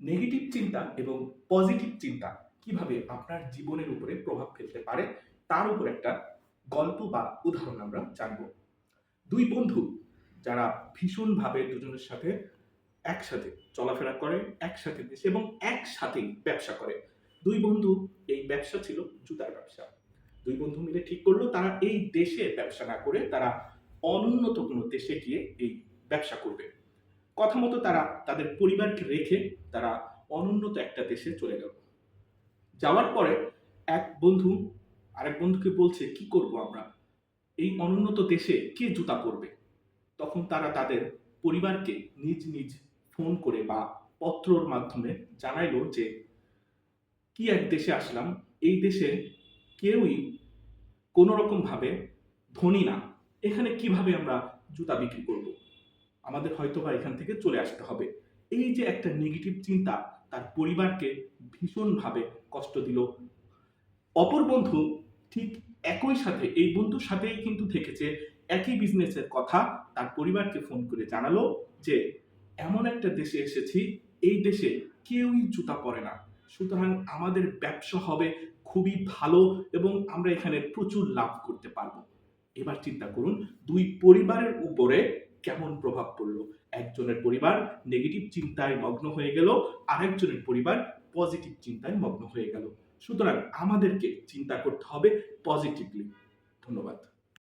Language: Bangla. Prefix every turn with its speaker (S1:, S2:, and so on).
S1: নেগেটিভ চিন্তা এবং পজিটিভ চিন্তা কিভাবে আপনার জীবনের উপরে প্রভাব ফেলতে পারে তার উপর একটা গল্প বা উদাহরণ আমরা জানব। দুই বন্ধু যারা ভীষণভাবে দুজনের সাথে একসাথে চলাফেরা করে, একসাথে দেশে এবং একসাথেই ব্যবসা করে। দুই বন্ধু, এই ব্যবসা ছিল জুতার ব্যবসা। দুই বন্ধু মিলে ঠিক করলো তারা এই দেশে ব্যবসা না করে তারা অনুন্নত কোনো দেশে গিয়ে এই ব্যবসা করবে। কথা মতো তারা তাদের পরিবারকে রেখে তারা অনুন্নত একটা দেশে চলে গেল। যাওয়ার পরে এক বন্ধু আরেক বন্ধুকে বলছে, কি করব আমরা? এই অনুন্নত দেশে কে জুতা পরবে? তখন তারা তাদের পরিবারকে নিজ নিজ ফোন করে বা পত্রর মাধ্যমে জানাইলো যে, কি এক দেশে আসলাম, এই দেশে কেউই কোনো রকম ভাবে ধনী না। এখানে কিভাবে আমরা জুতা বিক্রি করব? আমাদের হয়তোবা এখান থেকে চলে আসতে হবে। এই যে একটা নেগেটিভ চিন্তা তার পরিবারকে ভীষণভাবে কষ্ট দিল। অপর বন্ধু ঠিক একই সাথে এই বন্ধুর সাথেই কিন্তু থেকেছে, একই বিজনেসের কথা তার পরিবারকে ফোন করে জানালো যে, এমন একটা দেশে এসেছি, এই দেশে কেউই জুতা পরে না। সুতরাং আমাদের ব্যবসা হবে খুবই ভালো এবং আমরা এখানে প্রচুর লাভ করতে পারবো। এবার চিন্তা করুন, দুই পরিবারের উপরে কেমন প্রভাব পড়লো। একজনের পরিবার নেগেটিভ চিন্তায় মগ্ন হয়ে গেল, আরেকজনের পরিবার পজিটিভ চিন্তায় মগ্ন হয়ে গেল। সুতরাং আমাদেরকে চিন্তা করতে হবে পজিটিভলি। ধন্যবাদ।